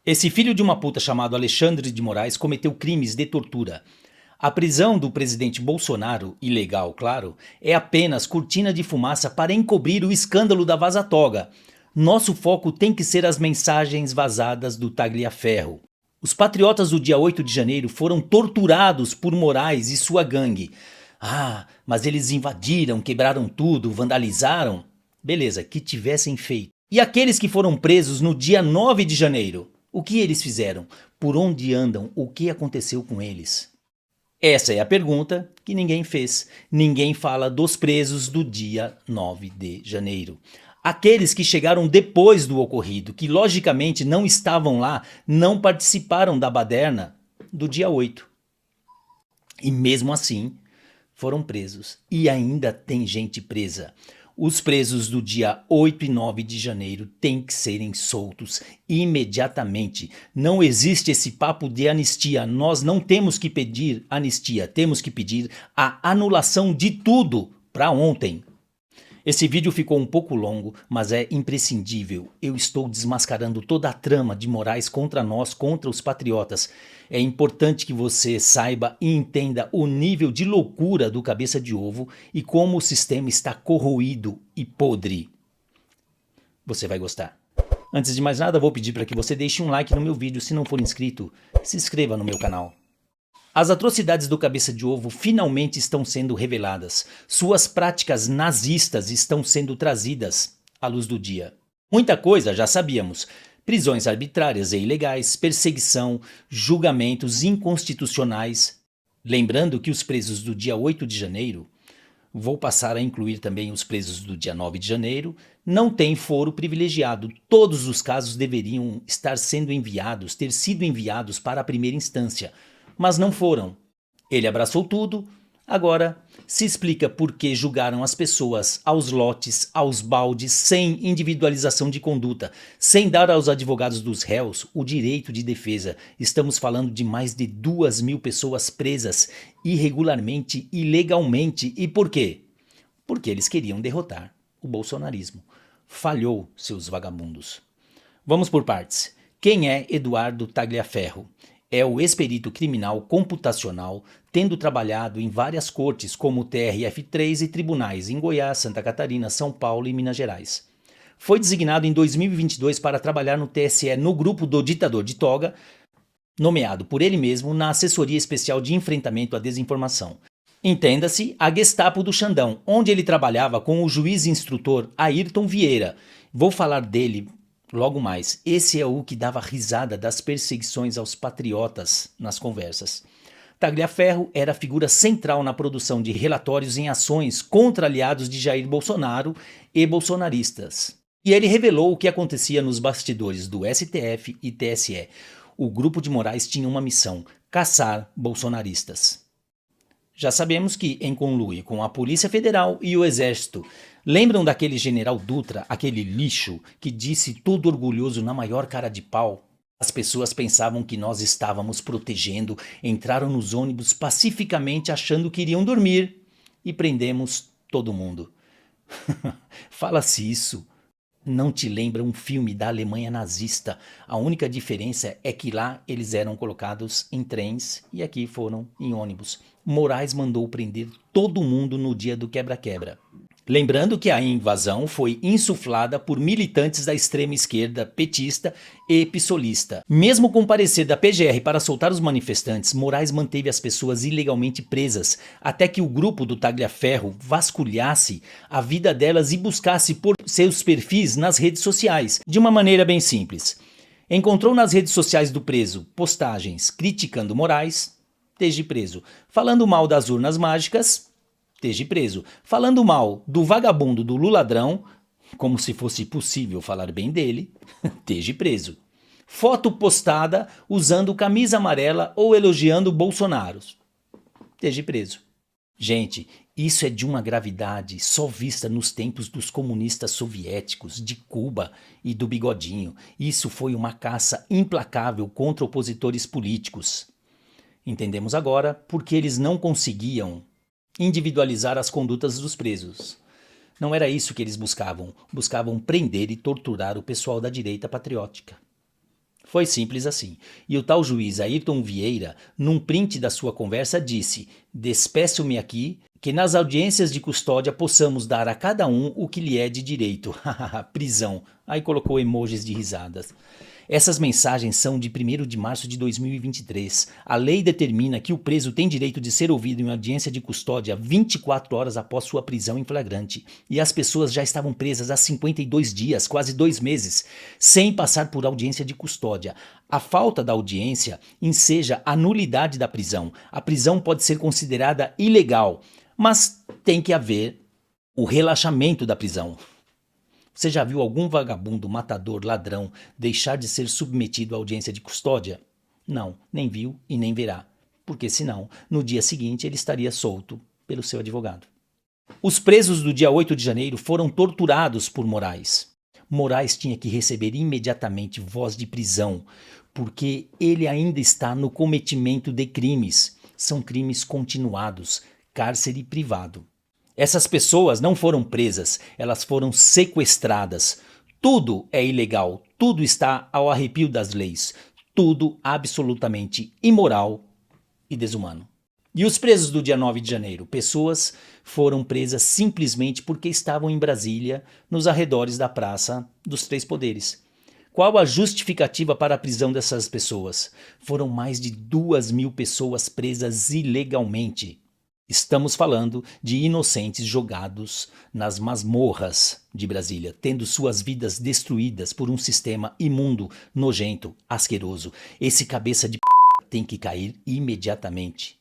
Esse filho de uma puta chamado Alexandre de Moraes cometeu crimes de tortura. A prisão do presidente Bolsonaro, ilegal, claro, é apenas cortina de fumaça para encobrir o escândalo da Vaza Toga. Nosso foco tem que ser as mensagens vazadas do Tagliaferro. Os patriotas do dia 8 de janeiro foram torturados por Moraes e sua gangue. Ah, mas eles invadiram, quebraram tudo, vandalizaram. Beleza, que tivessem feito. E aqueles que foram presos no dia 9 de janeiro? O que eles fizeram? Por onde andam? O que aconteceu com eles? Essa é a pergunta que ninguém fez. Ninguém fala dos presos do dia 9 de janeiro. Aqueles que chegaram depois do ocorrido, que logicamente não estavam lá, não participaram da baderna do dia 8. E mesmo assim, foram presos. E ainda tem gente presa. Os presos do dia 8 e 9 de janeiro têm que serem soltos imediatamente. Não existe esse papo de anistia. Nós não temos que pedir anistia, temos que pedir a anulação de tudo para ontem. Esse vídeo ficou um pouco longo, mas é imprescindível. Eu estou desmascarando toda a trama de Moraes contra nós, contra os patriotas. É importante que você saiba e entenda o nível de loucura do cabeça de ovo e como o sistema está corroído e podre. Você vai gostar. Antes de mais nada, vou pedir para que você deixe um like no meu vídeo. Se não for inscrito, se inscreva no meu canal. As atrocidades do cabeça de ovo finalmente estão sendo reveladas. Suas práticas nazistas estão sendo trazidas à luz do dia. Muita coisa já sabíamos. Prisões arbitrárias e ilegais, perseguição, julgamentos inconstitucionais. Lembrando que os presos do dia 8 de janeiro, vou passar a incluir também os presos do dia 9 de janeiro, não têm foro privilegiado. Todos os casos deveriam estar sendo enviados, ter sido enviados para a primeira instância. Mas não foram. Ele abraçou tudo, agora se explica por que julgaram as pessoas aos lotes, aos baldes, sem individualização de conduta, sem dar aos advogados dos réus o direito de defesa. Estamos falando de mais de 2.000 pessoas presas irregularmente, ilegalmente. E por quê? Porque eles queriam derrotar o bolsonarismo. Falhou, seus vagabundos. Vamos por partes. Quem é Eduardo Tagliaferro? É o ex-perito criminal computacional, tendo trabalhado em várias cortes como o TRF3 e tribunais em Goiás, Santa Catarina, São Paulo e Minas Gerais. Foi designado em 2022 para trabalhar no TSE no grupo do ditador de toga, nomeado por ele mesmo na Assessoria Especial de Enfrentamento à Desinformação. Entenda-se, a Gestapo do Xandão, onde ele trabalhava com o juiz instrutor Ayrton Vieira. Vou falar dele logo mais. Esse é o que dava risada das perseguições aos patriotas nas conversas. Tagliaferro era a figura central na produção de relatórios em ações contra aliados de Jair Bolsonaro e bolsonaristas. E ele revelou o que acontecia nos bastidores do STF e TSE. O grupo de Moraes tinha uma missão: caçar bolsonaristas. Já sabemos que, em conluio com a Polícia Federal e o Exército, lembram daquele general Dutra, aquele lixo, que disse todo orgulhoso na maior cara de pau? As pessoas pensavam que nós estávamos protegendo, entraram nos ônibus pacificamente achando que iriam dormir e prendemos todo mundo. Fala-se isso. Não te lembra um filme da Alemanha nazista? A única diferença é que lá eles eram colocados em trens e aqui foram em ônibus. Moraes mandou prender todo mundo no dia do quebra-quebra. Lembrando que a invasão foi insuflada por militantes da extrema esquerda petista e pissolista. Mesmo com parecer da PGR para soltar os manifestantes, Moraes manteve as pessoas ilegalmente presas, até que o grupo do Tagliaferro vasculhasse a vida delas e buscasse por seus perfis nas redes sociais, de uma maneira bem simples. Encontrou nas redes sociais do preso postagens criticando Moraes, esteja preso. Falando mal das urnas mágicas, esteja preso. Falando mal do vagabundo do Luladrão, como se fosse possível falar bem dele, esteja preso. Foto postada usando camisa amarela ou elogiando Bolsonaro, esteja preso. Gente, isso é de uma gravidade só vista nos tempos dos comunistas soviéticos, de Cuba e do Bigodinho. Isso foi uma caça implacável contra opositores políticos. Entendemos agora porque eles não conseguiam individualizar as condutas dos presos. Não era isso que eles buscavam. Buscavam prender e torturar o pessoal da direita patriótica. Foi simples assim. E o tal juiz Ayrton Vieira, num print da sua conversa, disse: despeço-me aqui, que nas audiências de custódia possamos dar a cada um o que lhe é de direito. Prisão. Aí colocou emojis de risadas. Essas mensagens são de 1º de março de 2023. A lei determina que o preso tem direito de ser ouvido em audiência de custódia 24 horas após sua prisão em flagrante. E as pessoas já estavam presas há 52 dias, quase 2 meses, sem passar por audiência de custódia. A falta da audiência enseja a nulidade da prisão. A prisão pode ser considerada ilegal, mas tem que haver o relaxamento da prisão. Você já viu algum vagabundo, matador, ladrão deixar de ser submetido à audiência de custódia? Não, nem viu e nem verá, porque senão, no dia seguinte, ele estaria solto pelo seu advogado. Os presos do dia 8 de janeiro foram torturados por Moraes. Moraes tinha que receber imediatamente voz de prisão, porque ele ainda está no cometimento de crimes. São crimes continuados, cárcere privado. Essas pessoas não foram presas, elas foram sequestradas. Tudo é ilegal, tudo está ao arrepio das leis, tudo absolutamente imoral e desumano. E os presos do dia 9 de janeiro? Pessoas foram presas simplesmente porque estavam em Brasília, nos arredores da Praça dos Três Poderes. Qual a justificativa para a prisão dessas pessoas? Foram mais de 2.000 pessoas presas ilegalmente. Estamos falando de inocentes jogados nas masmorras de Brasília, tendo suas vidas destruídas por um sistema imundo, nojento, asqueroso. Esse cabeça de tem que cair imediatamente.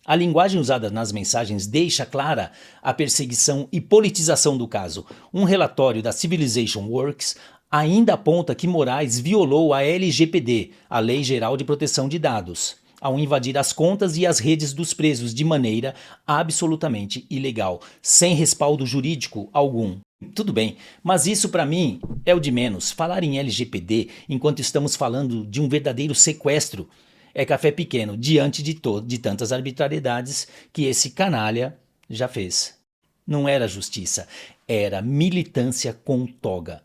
A linguagem usada nas mensagens deixa clara a perseguição e politização do caso. Um relatório da Civilization Works ainda aponta que Moraes violou a LGPD, a Lei Geral de Proteção de Dados, ao invadir as contas e as redes dos presos de maneira absolutamente ilegal, sem respaldo jurídico algum. Tudo bem, mas isso para mim é o de menos. Falar em LGPD enquanto estamos falando de um verdadeiro sequestro é café pequeno diante de tantas arbitrariedades que esse canalha já fez. Não era justiça, era militância com toga.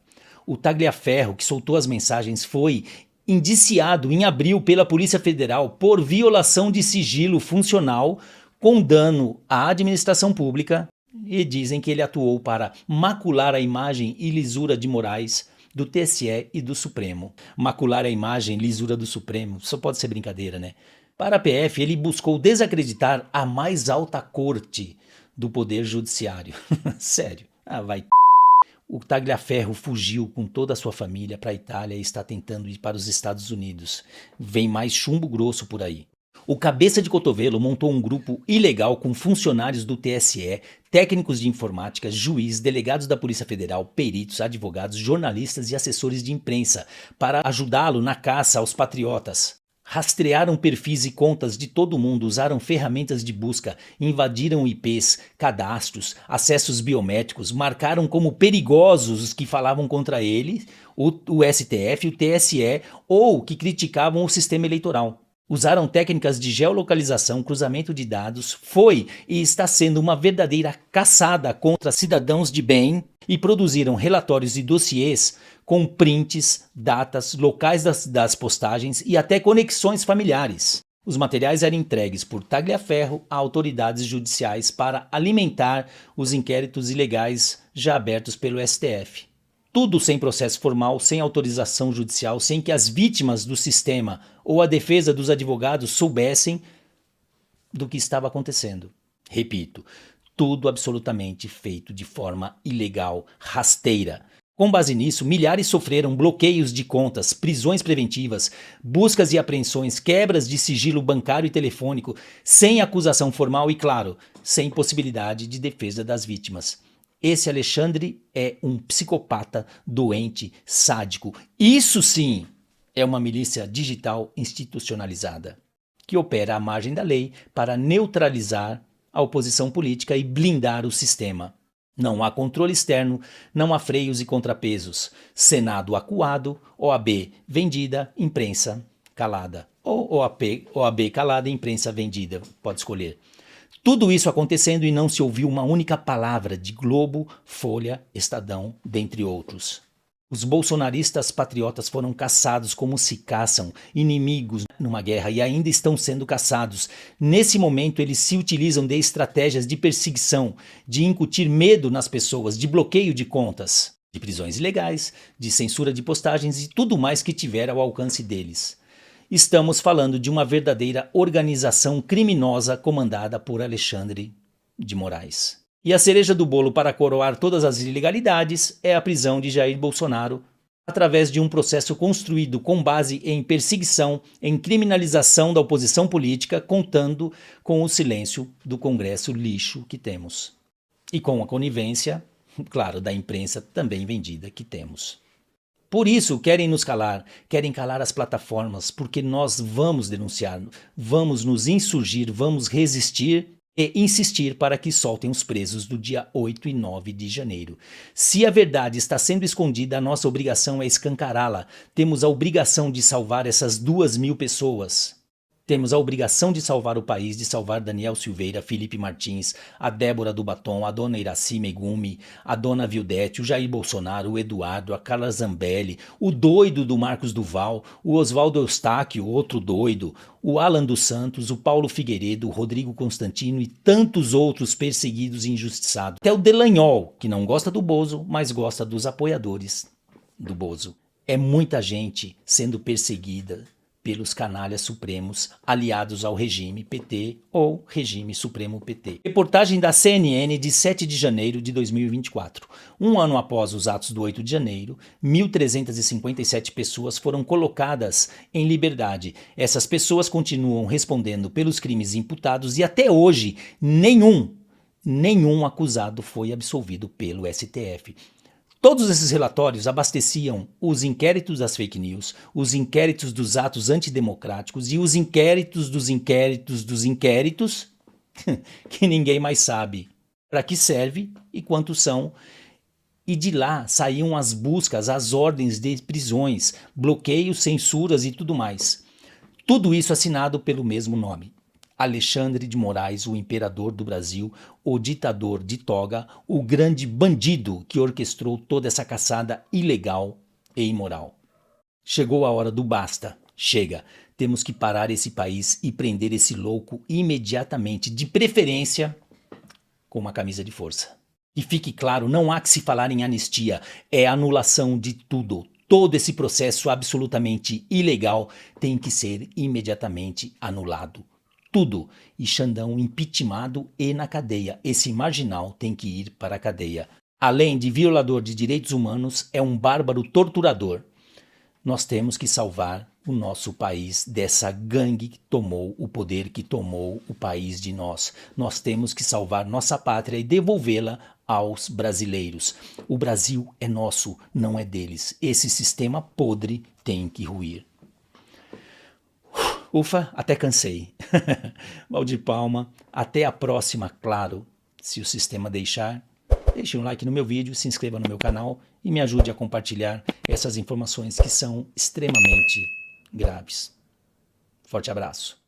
O Tagliaferro, que soltou as mensagens, foi indiciado em abril pela Polícia Federal por violação de sigilo funcional com dano à administração pública e dizem que ele atuou para macular a imagem e lisura de Moraes, do TSE e do Supremo. Macular a imagem e lisura do Supremo só pode ser brincadeira, né? Para a PF, ele buscou desacreditar a mais alta corte do Poder Judiciário. Sério. Vai. O Tagliaferro fugiu com toda a sua família para a Itália e está tentando ir para os Estados Unidos. Vem mais chumbo grosso por aí. O cabeça de cotovelo montou um grupo ilegal com funcionários do TSE, técnicos de informática, juiz, delegados da Polícia Federal, peritos, advogados, jornalistas e assessores de imprensa para ajudá-lo na caça aos patriotas. Rastrearam perfis e contas de todo mundo, usaram ferramentas de busca, invadiram IPs, cadastros, acessos biométricos, marcaram como perigosos os que falavam contra ele, o STF, o TSE ou que criticavam o sistema eleitoral. Usaram técnicas de geolocalização, cruzamento de dados, foi e está sendo uma verdadeira caçada contra cidadãos de bem e produziram relatórios e dossiês com prints, datas, locais das postagens e até conexões familiares. Os materiais eram entregues por Tagliaferro a autoridades judiciais para alimentar os inquéritos ilegais já abertos pelo STF. Tudo sem processo formal, sem autorização judicial, sem que as vítimas do sistema ou a defesa dos advogados soubessem do que estava acontecendo. Repito, tudo absolutamente feito de forma ilegal, rasteira. Com base nisso, milhares sofreram bloqueios de contas, prisões preventivas, buscas e apreensões, quebras de sigilo bancário e telefônico, sem acusação formal e, claro, sem possibilidade de defesa das vítimas. Esse Alexandre é um psicopata, doente, sádico. Isso sim é uma milícia digital institucionalizada, que opera à margem da lei para neutralizar a oposição política e blindar o sistema. Não há controle externo, não há freios e contrapesos. Senado acuado, OAB vendida, imprensa calada. Ou OAB calada e imprensa vendida, pode escolher. Tudo isso acontecendo e não se ouviu uma única palavra de Globo, Folha, Estadão, dentre outros. Os bolsonaristas patriotas foram caçados como se caçam inimigos numa guerra e ainda estão sendo caçados. Nesse momento, eles se utilizam de estratégias de perseguição, de incutir medo nas pessoas, de bloqueio de contas, de prisões ilegais, de censura de postagens e tudo mais que tiver ao alcance deles. Estamos falando de uma verdadeira organização criminosa comandada por Alexandre de Moraes. E a cereja do bolo para coroar todas as ilegalidades é a prisão de Jair Bolsonaro através de um processo construído com base em perseguição, em criminalização da oposição política, contando com o silêncio do Congresso lixo que temos. E com a conivência, claro, da imprensa também vendida que temos. Por isso querem nos calar, querem calar as plataformas, porque nós vamos denunciar, vamos nos insurgir, vamos resistir e insistir para que soltem os presos do dia 8 e 9 de janeiro. Se a verdade está sendo escondida, a nossa obrigação é escancará-la. Temos a obrigação de salvar essas 2.000 pessoas. Temos a obrigação de salvar o país, de salvar Daniel Silveira, Felipe Martins, a Débora do Batom, a dona Iraci Megumi, a dona Vildete, o Jair Bolsonaro, o Eduardo, a Carla Zambelli, o doido do Marcos Duval, o Oswaldo Eustáquio, outro doido, o Alan dos Santos, o Paulo Figueiredo, o Rodrigo Constantino e tantos outros perseguidos e injustiçados. Até o Delanhol, que não gosta do Bozo, mas gosta dos apoiadores do Bozo. É muita gente sendo perseguida pelos canalhas supremos aliados ao regime PT ou regime supremo PT. Reportagem da CNN de 7 de janeiro de 2024. Um ano após os atos do 8 de janeiro, 1.357 pessoas foram colocadas em liberdade. Essas pessoas continuam respondendo pelos crimes imputados e até hoje nenhum acusado foi absolvido pelo STF. Todos esses relatórios abasteciam os inquéritos das fake news, os inquéritos dos atos antidemocráticos e os inquéritos dos inquéritos dos inquéritos que ninguém mais sabe para que serve e quantos são. E de lá saíam as buscas, as ordens de prisões, bloqueios, censuras e tudo mais. Tudo isso assinado pelo mesmo nome. Alexandre de Moraes, o imperador do Brasil, o ditador de toga, o grande bandido que orquestrou toda essa caçada ilegal e imoral. Chegou a hora do basta. Chega. Temos que parar esse país e prender esse louco imediatamente, de preferência com uma camisa de força. E fique claro, não há que se falar em anistia, é anulação de tudo. Todo esse processo absolutamente ilegal tem que ser imediatamente anulado. Tudo, e Xandão impeachmentado e na cadeia. Esse marginal tem que ir para a cadeia. Além de violador de direitos humanos, é um bárbaro torturador. Nós temos que salvar o nosso país dessa gangue que tomou o poder, que tomou o país de nós. Nós temos que salvar nossa pátria e devolvê-la aos brasileiros. O Brasil é nosso, não é deles. Esse sistema podre tem que ruir. Ufa, até cansei. Valdir Palma, até a próxima, claro, se o sistema deixar. Deixe um like no meu vídeo, se inscreva no meu canal e me ajude a compartilhar essas informações que são extremamente graves. Forte abraço.